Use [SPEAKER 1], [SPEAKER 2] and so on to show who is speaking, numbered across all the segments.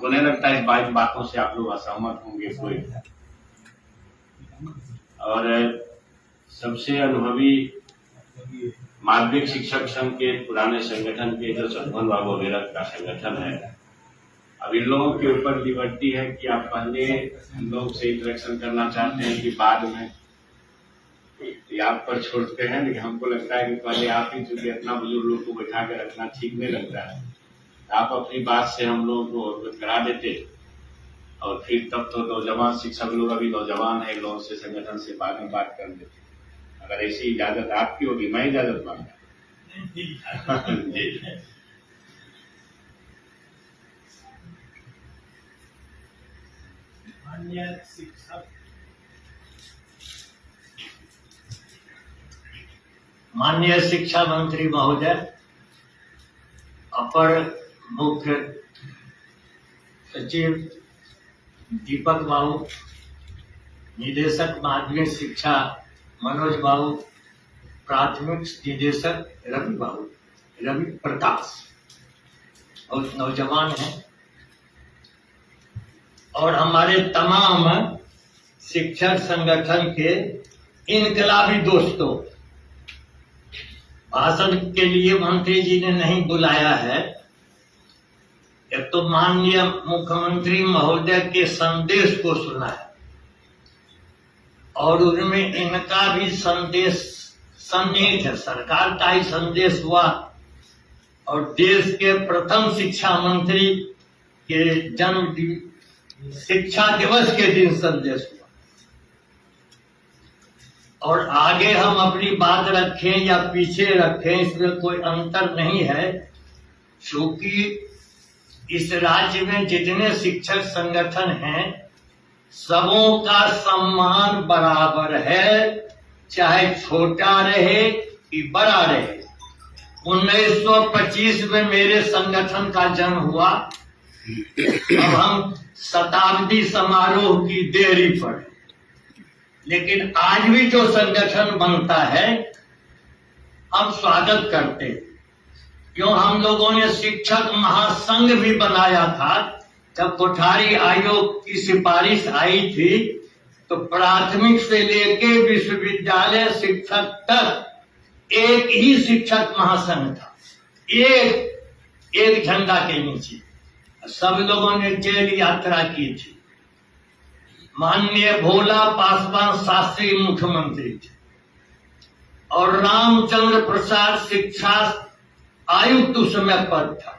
[SPEAKER 1] हमको नहीं लगता इस बातों से आप लोग असहमत होंगे कोई। और सबसे अनुभवी माध्यमिक शिक्षक संघ के पुराने संगठन के जो सद्भवन बाबू अभिरत का संगठन है, अब इन लोगों के ऊपर लिबर्टी है कि आप पहले हम लोग से इंटरेक्शन करना चाहते हैं कि बाद में आप पर छोड़ते हैं। लेकिन हमको लगता है कि पहले आप ही, चूंकि इतना बुजुर्ग लोग को बैठा के रखना ठीक नहीं लगता है, आप अपनी बात से हम लोगों को अवगत करा देते और फिर तब तो नौजवान शिक्षक लोग अभी नौजवान है, लोगों से संगठन से बाद में बात कर देते। अगर ऐसी इजाजत आपकी होगी, मैं इजाजत मांगता
[SPEAKER 2] माननीय शिक्षा मंत्री महोदय, अपर मुख्य सचिव दीपक बाबू, निदेशक माध्यमिक शिक्षा मनोज बाबू, प्राथमिक निदेशक रवि प्रकाश, बहुत नौजवान हैं, और हमारे तमाम शिक्षक संगठन के इनकलाबी दोस्तों, भाषण के लिए मंत्री जी ने नहीं बुलाया है। एक तो माननीय मुख्यमंत्री महोदय के संदेश को सुना है और उनमें इनका भी संदेश सन्निहित है। सरकार का ही संदेश हुआ और देश के प्रथम शिक्षा मंत्री के जन्म शिक्षा दिवस के दिन संदेश हुआ। और आगे हम अपनी बात रखें या पीछे रखें, इसमें कोई अंतर नहीं है, क्योंकि इस राज्य में जितने शिक्षक संगठन हैं सबों का सम्मान बराबर है, चाहे छोटा रहे कि बड़ा रहे। 1925 में मेरे संगठन का जन्म हुआ, अब हम शताब्दी समारोह की देरी पर, लेकिन आज भी जो संगठन बनता है हम स्वागत करते हैं। क्यों, हम लोगों ने शिक्षक महासंघ भी बनाया था। जब कोठारी आयोग की सिफारिश आई थी तो प्राथमिक से लेके विश्वविद्यालय शिक्षक तक एक ही शिक्षक महासंघ था, एक झंडा के नीचे। सब लोगों ने जेल यात्रा की थी। माननीय भोला पासवान शास्त्री मुख्यमंत्री थे और रामचंद्र प्रसाद शिक्षा आयुक्त उस समय पद था।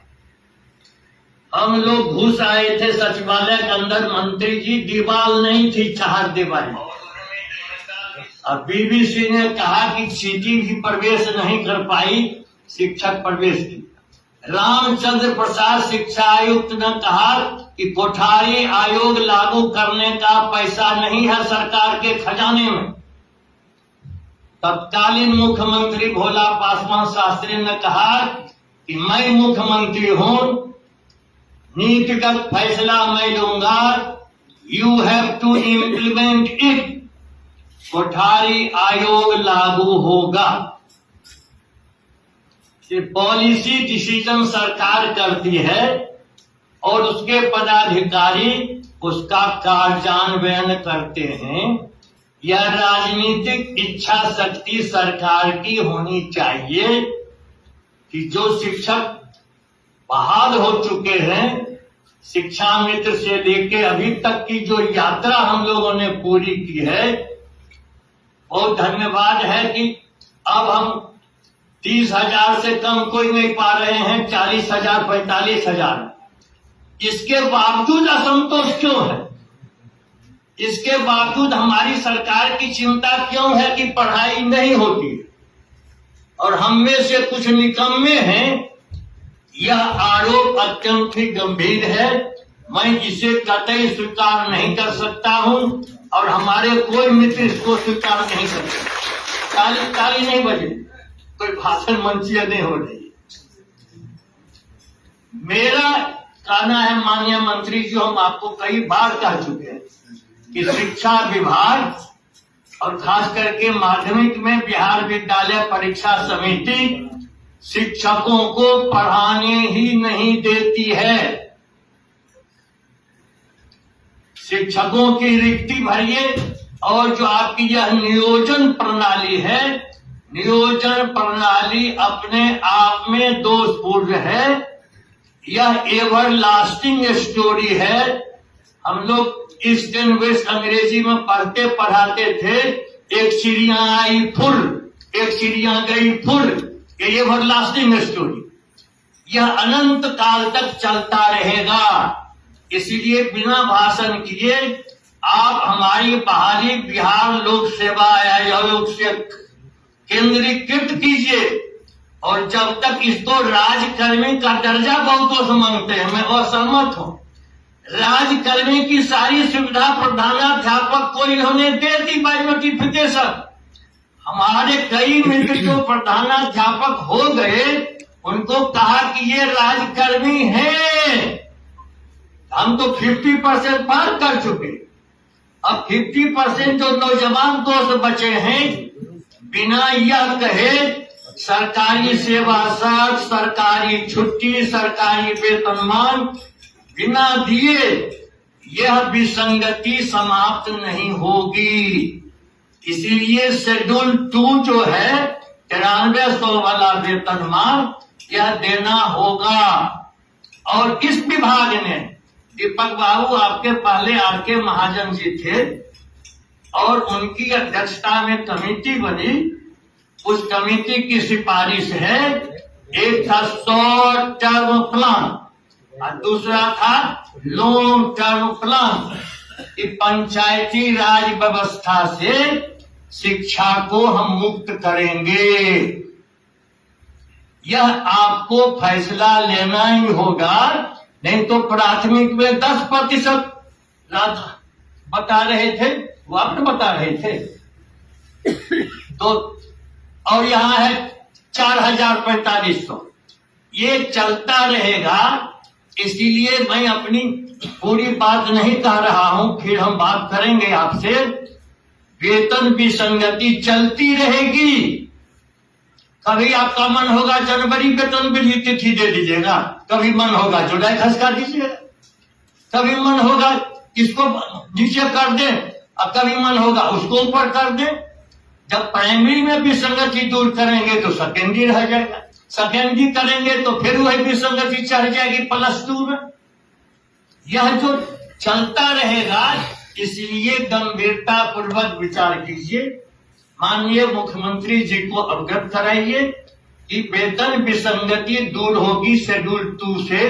[SPEAKER 2] हम लोग घुस आए थे सचिवालय के अंदर, मंत्री जी दीवार नहीं थी, 4 दीवारें। अब बीबीसी ने कहा कि सिटी भी प्रवेश नहीं कर पाई, शिक्षक प्रवेश की। रामचंद्र प्रसाद शिक्षा आयुक्त ने कहा कि कोठारी आयोग लागू करने का पैसा नहीं है सरकार के खजाने में। तत्कालीन मुख्यमंत्री भोला पासवान शास्त्री ने कहा कि मैं मुख्यमंत्री हूं, नीतिगत फैसला मैं लूंगा, you have to implement it, Kothari आयोग लागू होगा। ये पॉलिसी डिसीजन सरकार करती है और उसके पदाधिकारी उसका कार्यान्वयन करते हैं। यह राजनीतिक इच्छा शक्ति सरकार की होनी चाहिए कि जो शिक्षक बहाल हो चुके हैं, शिक्षा मित्र से लेके अभी तक की जो यात्रा हम लोगों ने पूरी की है, बहुत धन्यवाद है कि अब हम 30,000 से कम कोई नहीं पा रहे हैं, 40,000 45,000। इसके बावजूद असंतोष क्यों है? इसके बावजूद हमारी सरकार की चिंता क्यों है कि पढ़ाई नहीं होती? और हम में से कुछ निकम्मे हैं। यह आरोप अत्यंत ही गंभीर है, मैं इसे कतई स्वीकार नहीं कर सकता हूं और हमारे कोई मित्र इसको स्वीकार नहीं कर सकते। ताली नहीं बजे, कोई भाषण मंचीय नहीं हो रही। मेरा कहना है माननीय मंत्री जी, हम आपको कई बार कह चुके हैं कि शिक्षा विभाग और खास करके माध्यमिक में बिहार विद्यालय परीक्षा समिति शिक्षकों को पढ़ाने ही नहीं देती है। शिक्षकों की रिक्ति भरिए। और जो आपकी यह नियोजन प्रणाली है, नियोजन प्रणाली अपने आप में दोषपूर्ण है। यह एवर लास्टिंग स्टोरी है। हम लोग ईस्ट एंड वेस्ट अंग्रेजी में पढ़ते पढ़ाते थे, एक चिड़िया आई फुर, एक चिड़िया गई फुर, ये एवर लास्टिंग स्टोरी। यह अनंत काल तक चलता रहेगा। इसलिए बिना भाषण किए आप हमारी बहाली बिहार लोक सेवा आयोग से केंद्रीकृत कीजिए। और जब तक इसको राजकर्मी का दर्जा बहुतों से मांगते हैं, मैं असहमत हूं। राजकर्मी की सारी सुविधा प्रधानाध्यापक को इन्होंने दे दी बाय नोटिफिकेशन। हमारे कई मित्र जो प्रधानाध्यापक हो गए, उनको कहा कि ये राजकर्मी हैं। हम तो 50% पार कर चुके। अब 50% जो नौजवान दोस्त बचे हैं, बिना यह कहे सरकारी सेवा शर्त, सरकारी छुट्टी, सरकारी वेतनमान बिना दिए यह विसंगति समाप्त नहीं होगी। इसीलिए शेड्यूल 2 जो है 9300 वाला वेतनमान, यह देना होगा। और इस विभाग ने, दीपक बाबू आपके पहले आर.के. महाजन जी थे और उनकी अध्यक्षता में कमेटी बनी। उस कमेटी की सिफारिश है, एक था शॉर्ट टर्म प्लान और दूसरा था लॉन्ग टर्म प्लान। कि पंचायती राज व्यवस्था से शिक्षा को हम मुक्त करेंगे। यह आपको फैसला लेना ही होगा, नहीं तो प्राथमिक में 10% बता रहे थे, वो आप बता रहे थे। तो और यहाँ है 4,4500, ये चलता रहेगा। इसीलिए मैं अपनी पूरी बात नहीं कह रहा हूं, फिर हम बात करेंगे आपसे। वेतन विसंगति चलती रहेगी। कभी आपका मन होगा जनवरी वेतन वृद्धि तिथि दे दीजिएगा, कभी मन होगा जुलाई खसका दीजिएगा, कभी मन होगा इसको नीचे कर दे और कभी मन होगा उसको ऊपर कर दे। जब प्राइमरी में विसंगति दूर करेंगे तो सेकेंडरी रह जाएगा, सेकेंडरी करेंगे तो फिर वही विसंगति चढ़ जाएगी +2 में। यह जो चलता रहेगा, इसलिए गंभीरता पूर्वक विचार कीजिए। माननीय मुख्यमंत्री जी को अवगत कराइए कि वेतन विसंगति दूर होगी शेड्यूल 2 से।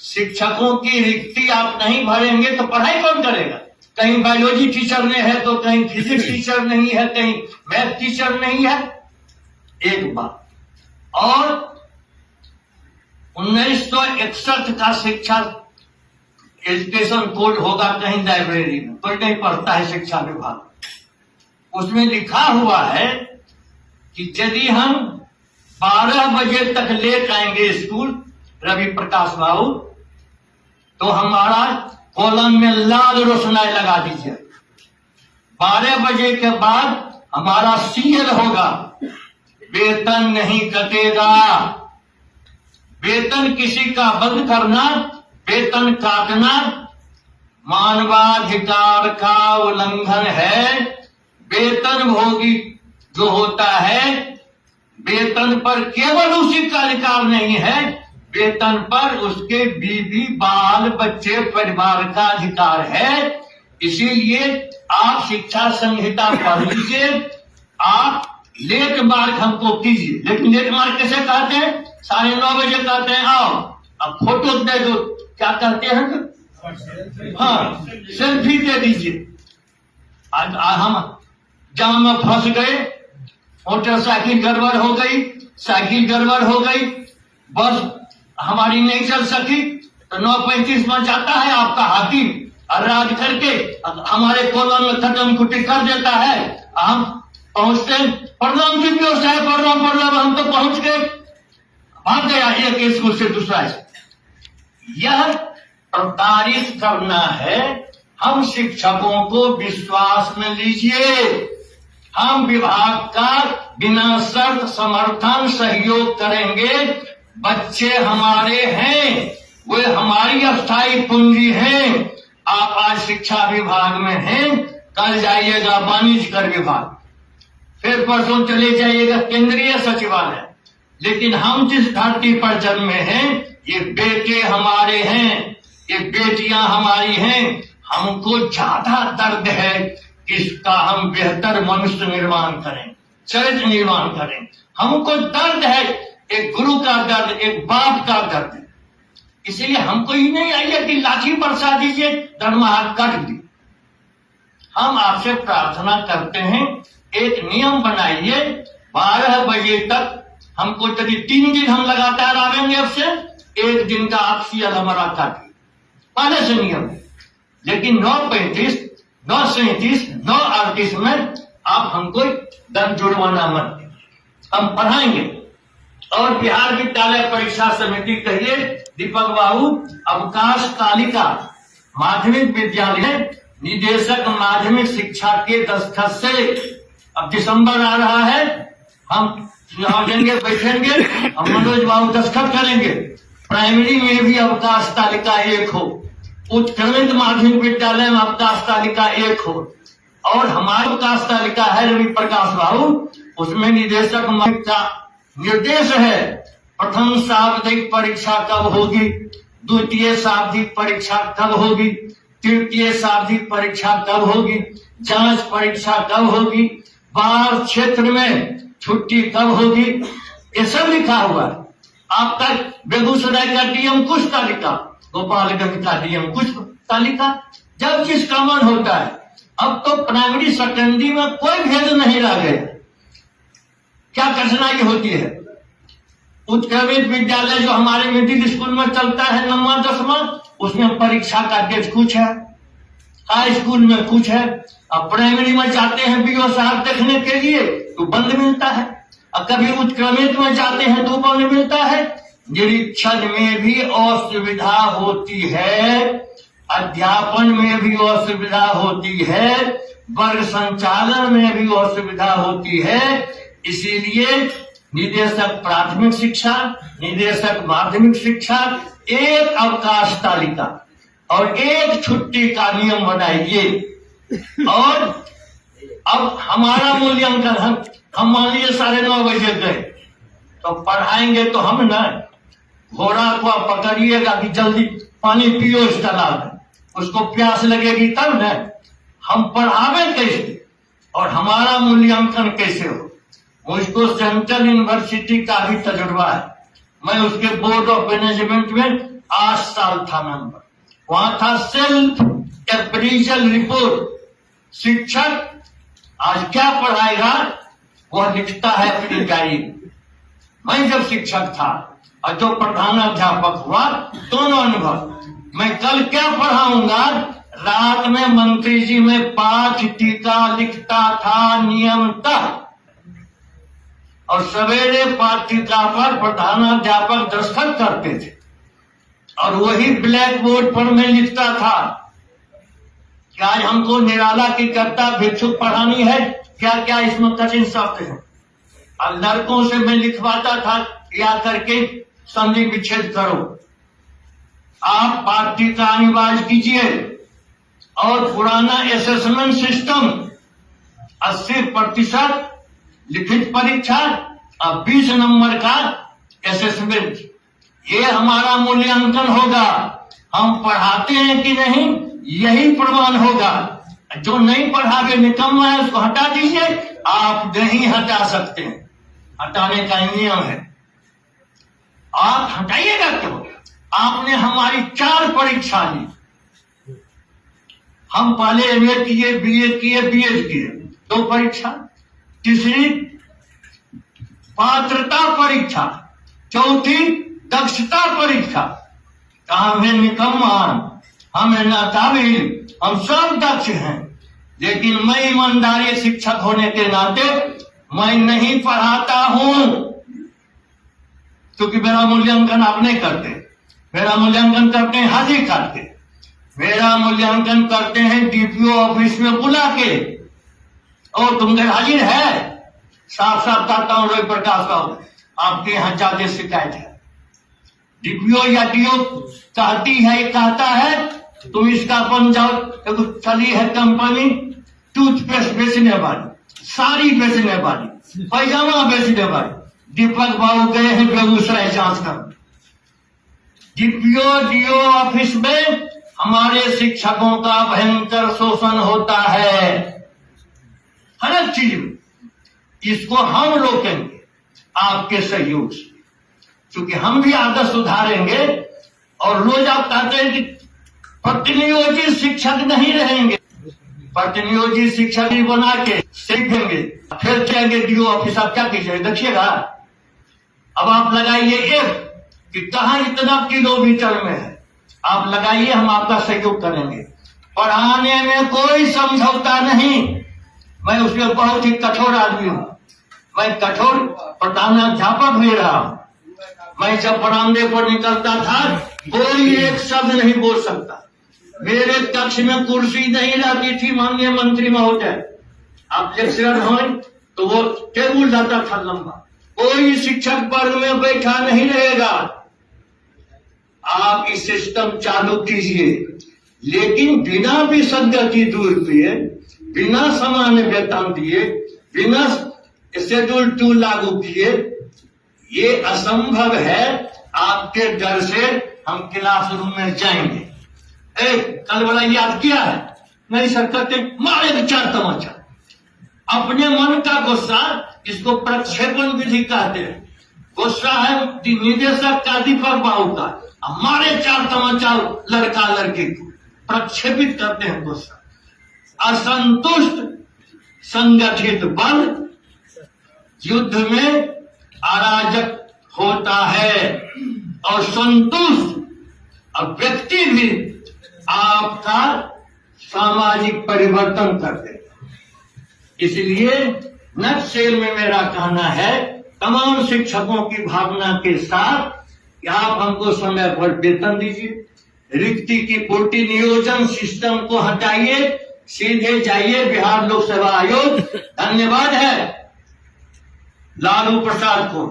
[SPEAKER 2] शिक्षकों की रिक्ति आप नहीं भरेंगे तो पढ़ाई कौन करेगा? कहीं बायोलॉजी टीचर नहीं है तो कहीं फिजिक्स टीचर नहीं है, कहीं मैथ टीचर नहीं है। एक बात और 1961 का शिक्षा एजुकेशन कोड होगा कहीं लाइब्रेरी में, कोई नहीं पढ़ता है शिक्षा विभाग। उसमें लिखा हुआ है कि यदि हम 12 बजे तक लेट आएंगे स्कूल, रवि प्रकाश बाबू, तो हमारा कॉलम में लाल रोशनाई लगा दीजिए। 12 बजे के बाद हमारा सीएल होगा, वेतन नहीं कटेगा। वेतन किसी का बंद करना, वेतन काटना मानवाधिकार का उल्लंघन है। वेतन भोगी जो होता है, वेतन पर केवल उसी का अधिकार नहीं है, वेतन पर उसके बीवी बाल बच्चे परिवार का अधिकार है। इसीलिए आप शिक्षा संहिता पढ़ लीजिए। आप लेट मार्क हमको कीजिए, लेकिन लेट मार्क कैसे कहते हैं? 9:30 बजे कहते हैं आओ, अब फोटो दे दो, क्या कहते हैं? हाँ, सेल्फी दे दीजिए। हम जाम में फंस गए, मोटरसाइकिल गड़बड़ हो गई, साइकिल गड़बड़ हो गई, बस हमारी नहीं चल सकी, तो 9:35 में जाता है आपका हाथी और राज करके हमारे कॉलम में खत्म कुटी कर देता है। हम पहुंचते, प्रणाम की व्यवस्था है, प्रणाम, हम तो पहुंच गए, भाग गया एक स्कूल से दूसरा। यह प्रताड़ित करना है। हम शिक्षकों को विश्वास में लीजिए। हम विभाग का बिना शर्त समर्थन सहयोग करेंगे। बच्चे हमारे हैं, वे हमारी अस्थायी पूंजी हैं। आप आज शिक्षा विभाग में हैं, कल जाइएगा वाणिज्य कर विभाग, फिर परसों चले जाइएगा केंद्रीय सचिवालय। लेकिन हम जिस धरती पर जन्मे हैं, ये बेटे हमारे हैं, ये बेटियां हमारी हैं। हमको ज्यादा दर्द है कि इसका हम बेहतर मनुष्य निर्माण करें, चरित्र निर्माण करें। हमको दर्द है, एक गुरु का दर्द, एक बाप का दर्द। इसलिए हमको ही नहीं आइए कि लाठी बरसा दीजिए, धर्महाथ काट दी। हम आपसे प्रार्थना करते हैं, एक नियम बनाइए, 12 बजे तक हमको, यदि 3 दिन हम लगातार आवेंगे, अब से 1 दिन का आपसी अलमरा काटिए, पहले से नियम है। लेकिन 9:35, 9:37, 9:38 में आप हमको दंड जुर्माना मत दें, हम पढ़ाएंगे। और बिहार विद्यालय परीक्षा समिति कहिए दीपक बाबू, अवकाश तालिका माध्यमिक विद्यालय निदेशक माध्यमिक शिक्षा के दस्तखत से, अब दिसंबर आ रहा है, हम सुझाव देंगे, बैठेंगे, हम मनोज बाबू दस्तखत करेंगे। प्राइमरी में भी अवकाश तालिका 1 हो, उत्क्रमित माध्यमिक विद्यालय में अवकाश तालिका 1 हो, और हमारी अवकाश तालिका है रवि प्रकाश बाबू, उसमें निदेशक का निर्देश है, प्रथम शाब्दिक परीक्षा कब होगी, द्वितीय शाब्दिक परीक्षा कब होगी, तृतीय शाब्दिक परीक्षा कब होगी, जांच परीक्षा कब होगी, बाहर क्षेत्र में छुट्टी कब होगी, ये सब लिखा हुआ है। आपका बेगूसराय का डीएम कुछ तालिका, गोपालगंज का डीएम कुछ तालिका, जब चीज कॉमन होता है। अब तो प्राइमरी सेकेंडरी में कोई भेद नहीं रह गया। क्या कठिनाई होती है? उत्क्रमित विद्यालय जो हमारे मिडिल स्कूल में चलता है 9वां 10वां, उसमें परीक्षा का डेट कुछ है, हाई स्कूल में कुछ है। अब प्राइमरी में जाते हैं बीओ साहब देखने के लिए तो बंद मिलता है, और कभी उत्क्रमित में जाते हैं तो बंद मिलता है। निरीक्षण में भी असुविधा होती है, अध्यापन में भी असुविधा होती है, वर्ग संचालन में भी असुविधा होती है। इसीलिए निदेशक प्राथमिक शिक्षा, निदेशक माध्यमिक शिक्षा, एक अवकाश तालिका और एक छुट्टी का नियम बनाइए। और अब हमारा मूल्यांकन, हम मान लीजिए 9:30 बजे गए तो पढ़ाएंगे, तो हम न घोड़ा को आप पकड़िएगा कि जल्दी पानी पियो इस तालाब में, उसको प्यास लगेगी तब न। हम पढ़ावे कैसे और हमारा मूल्यांकन कैसे हो? मुझको सेंट्रल यूनिवर्सिटी का भी तजुर्बा है, मैं उसके बोर्ड ऑफ मैनेजमेंट में 8 साल था मेंबर। वहां था सेल्फ अप्रेजल रिपोर्ट, शिक्षक आज क्या पढ़ाएगा वह लिखता है अपनी डायरी। मैं जब शिक्षक था और जो प्रधानाध्यापक हुआ, दोनों अनुभव। मैं कल क्या पढ़ाऊंगा, रात में मंत्री जी में पाठ टीका लिखता था नियमतः, और सवेरे पाठ्यक्रम पर प्रधानाध्यापक दस्तखत करते थे, और वही ब्लैक बोर्ड पर मैं लिखता था कि आज हमको निराला की कविता भिक्षुक पढ़ानी है, क्या क्या इसमें कठिन शब्द है। और लड़कों से मैं लिखवाता था या करके संधि विच्छेद करो, आप पाठ्यक्रम अनिवार्य कीजिए। और पुराना असेसमेंट सिस्टम 80% लिखित परीक्षा और 20 नंबर का असेसमेंट, ये हमारा मूल्यांकन होगा। हम पढ़ाते हैं कि नहीं, यही प्रमाण होगा। जो नहीं पढ़ावे निकम्मा है उसको हटा दीजिए, आप नहीं हटा सकते, हटाने का नियम है। आप हटाइएगा क्यों? आपने हमारी 4 परीक्षा ली, हम पहले एमए किए, बीए किए, बीएड किए, 2 परीक्षा, तीसरी पात्रता परीक्षा, चौथी दक्षता परीक्षा। हमें निकम्मा, हमें नाकाबिल, हम सब दक्ष हैं, लेकिन मैं ईमानदारी शिक्षक होने के नाते मैं नहीं पढ़ाता हूं, क्योंकि मेरा मूल्यांकन आप नहीं करते। मेरा मूल्यांकन करते हैं हाजिर करके, मेरा मूल्यांकन करते हैं डीपीओ ऑफिस में बुला के। और तुम गैर हाजिर है, साफ साफ कहता हूं रवि प्रकाश बाबू, आपके यहाँ ज्यादा शिकायत है। डीपीओ या डीओ कहती है, कहता है तुम इसका बन जाओ। तो चली है कंपनी टूथपेस्ट बेचने वाली, साड़ी बेचने वाली, पैजामा बेचने वाली। दीपक बाबू गए हैं बेगूसराय जांच कर। डीपीओ ऑफिस में हमारे शिक्षकों का भयंकर शोषण होता है, हर एक चीज में। इसको हम रोकेंगे आपके सहयोग से, क्योंकि हम भी आदत सुधारेंगे। और रोज आप कहते हैं कि प्रतिनियोजित शिक्षक नहीं रहेंगे, प्रतिनियोजित शिक्षक ही बना के सीखेंगे, फिर कहेंगे डीओ ऑफिस आप क्या कीजिएगा। देखिएगा, अब आप लगाइए एफ कि कहाँ इतना किलोमीटर में है, आप लगाइए, हम आपका सहयोग करेंगे। पढ़ाने में कोई समझौता नहीं। मैं उसमें बहुत ही कठोर आदमी हूं, मैं कठोर प्रधानाध्यापक भी रहा हूं। मैं जब बरामदे पर निकलता था कोई एक शब्द नहीं बोल सकता। मेरे कक्ष में कुर्सी नहीं रहती थी माननीय मंत्री महोदय, आप लेक्चरर हो तो वो टेबल जाता था लंबा, कोई शिक्षक वर्ग में बैठा नहीं रहेगा। आप इस सिस्टम चालू कीजिए, लेकिन बिना विसंगति दूर किए, बिना समान वेतन दिए, बिना शेड्यूल 2 लागू किए, ये असंभव है। आपके डर से हम क्लासरूम में जाएंगे। कल वाला याद किया है? नहीं सर, करते मारे 4 तमाचा। अपने मन का गुस्सा, इसको प्रक्षेपण विधि कहते हैं। गुस्सा है निदेशक का दीपक बाबू का, हमारे 4 तमाचा लड़का लड़की को प्रक्षेपित करते हैं गुस्सा। असंतुष्ट संगठित बल युद्ध में अराजक होता है, और संतुष्ट व्यक्ति भी आपका सामाजिक परिवर्तन करते हैं। इसलिए नक्सेल में मेरा कहना है, तमाम शिक्षकों की भावना के साथ कि आप हमको समय पर वेतन दीजिए, रिक्ति की पूर्ति नियोजन सिस्टम को हटाइए, सीधे जाइए बिहार लोक सेवा आयोग। धन्यवाद है लालू प्रसाद को,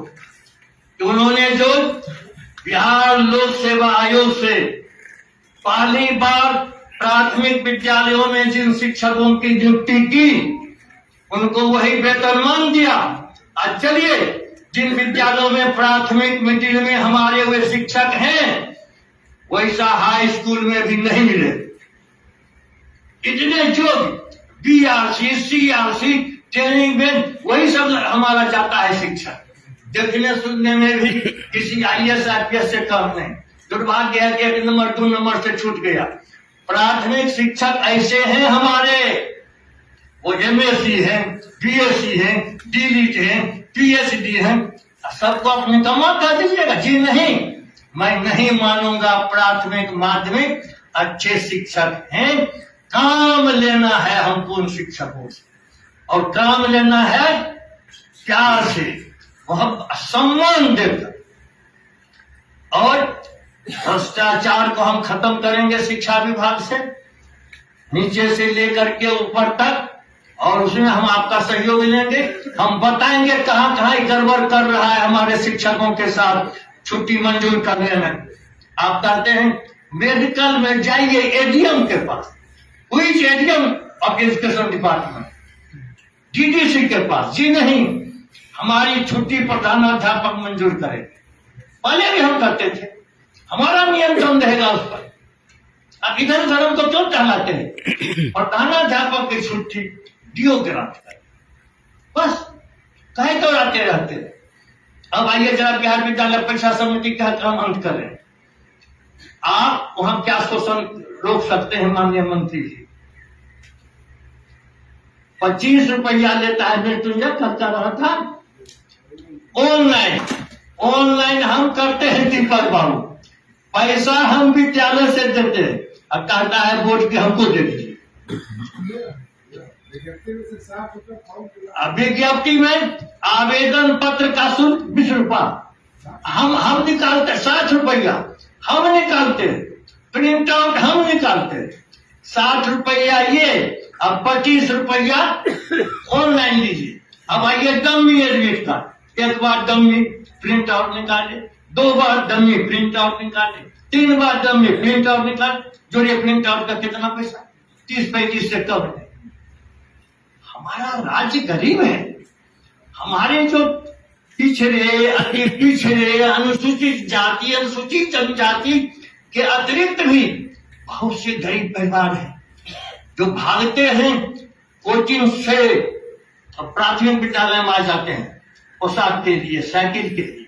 [SPEAKER 2] उन्होंने जो बिहार लोक सेवा आयोग से पहली बार प्राथमिक विद्यालयों में जिन शिक्षकों की नियुक्ति की, उनको वही वेतनमान दिया। आज चलिए, जिन विद्यालयों में प्राथमिक मिडिल में हमारे वे शिक्षक हैं, वैसा हाई स्कूल में भी नहीं मिले। इतने जो बीआरसी सीआरसी ट्रेनिंग में वही सब हमारा जाता है शिक्षक। देखने सुनने में भी किसी आईएएस आईपीएस से कम नहीं। दुर्भाग्य है कि 1 नंबर 2 नंबर से छूट गया। प्राथमिक शिक्षक ऐसे हैं हमारे, वो एमएससी हैं, बीएससी हैं, डीलिट हैं, पीएचडी हैं, सबको अपने कमा कर दीजिएगा। जी नहीं, मैं नहीं मानूंगा। प्राथमिक माध्यमिक अच्छे शिक्षक हैं, काम लेना है हमको उन शिक्षकों से, और काम लेना है प्यार से, वह सम्मान देकर। और भ्रष्टाचार को हम खत्म करेंगे शिक्षा विभाग से, नीचे से लेकर के ऊपर तक, और उसमें हम आपका सहयोग लेंगे। हम बताएंगे कहां कहां गड़बड़ कर रहा है हमारे शिक्षकों के साथ छुट्टी मंजूर करने में। आप कहते हैं मेडिकल में जाइए एडीएम के पास, which ADM of education department, DDC के पास। जी नहीं, हमारी छुट्टी प्रधानाध्यापक मंजूर करेंगे। पहले भी हम करते थे, हमारा नियंत्रण रहेगा उस पर। अब इधर उधर हमको क्यों टहलाते हैं? प्रधानाध्यापक की छुट्टी डीओ के रास्ते, बस कहीं तो आते रहते हैं। अब आइए जरा बिहार विद्यालय परीक्षा समिति का काम अंत करें। आप वहां क्या शोषण रोक सकते हैं माननीय मंत्री जी? 25 रुपया लेता है मृत्युंजय, खर्चा रहा था। ऑनलाइन हम करते हैं दीपक बाबू, पैसा हम विद्यालय से देते हैं, अब कहता है बोर्ड की हमको दे दीजिए। विज्ञप्ति में आवेदन पत्र का शुल्क 20 रुपया हम निकालते, 60 रुपया हम निकालते, प्रिंट आउट हम निकालते, 60 रुपया ये, अब 25 रुपया ऑनलाइन लीजिए। अब आइए डमी एडमिट कार्ड, एक बार डमी प्रिंट आउट निकाले, 2 बार डमी प्रिंट आउट निकाले, 3 बार टर्म में प्रिंट आउट निकाल, जो प्रिंट आउट का कितना पैसा, 30-35 से कम है। हमारा राज्य गरीब है। हमारे जो पिछड़े, अति पिछड़े, अनुसूचित जाति, अनुसूचित जनजाति के अतिरिक्त भी बहुत से गरीब परिवार हैं जो भागते हैं कोचिंग से प्राथमिक विद्यालय में आ जाते हैं पोशाक के लिए, साइकिल के लिए।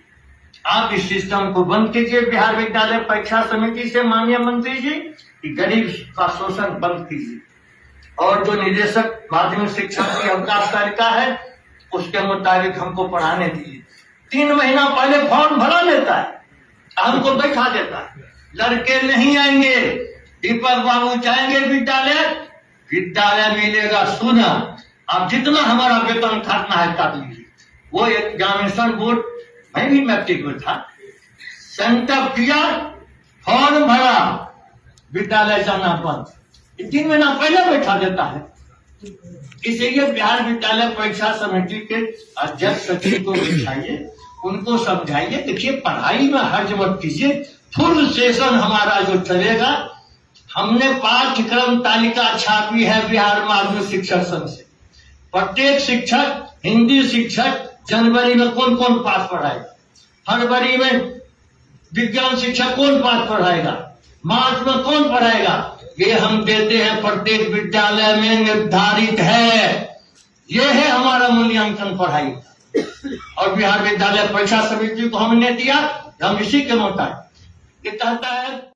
[SPEAKER 2] आप इस सिस्टम को बंद कीजिए बिहार विद्यालय परीक्षा समिति से, माननीय मंत्री जी, कि गरीब का शोषण बंद कीजिए। और जो निदेशक माध्यमिक शिक्षा की अवकाश तालिका है उसके मुताबिक हमको पढ़ाने दीजिए। 3 महीना पहले फॉर्म भरा लेता है, हमको बैठा देता है, लड़के नहीं आएंगे, दीपक बाबू जाएंगे विद्यालय, विद्यालय मिलेगा सोना। अब जितना हमारा वेतन काटना है काट लीजिए। वो एग्जामिनेशन बोर्ड, मैं भी मैट्रिक में था, सेंटअप किया, फॉर्म भरा, विद्यालय जाना बंद। 3 महीना पहले बैठा देता है। इसलिए बिहार विद्यालय परीक्षा समिति के अध्यक्ष सचिव को बिठाइए, उनको समझाइए, देखिए पढ़ाई में हर्ज मत कीजिए। फुल सेशन हमारा जो चलेगा, हमने पाठ्यक्रम तालिका छापी है बिहार माध्यमिक शिक्षक संघ से। प्रत्येक शिक्षक, हिंदी शिक्षक जनवरी में कौन कौन पाठ पढ़ाएगा, फरवरी में विज्ञान शिक्षक कौन पाठ पढ़ाएगा, मार्च में कौन पढ़ाएगा, ये हम देते हैं। प्रत्येक विद्यालय में निर्धारित है। ये है हमारा मूल्यांकन पढ़ाई का। और बिहार विद्यालय परीक्षा समिति को हमने दिया, हम इसी के मुताबिक ये कहता है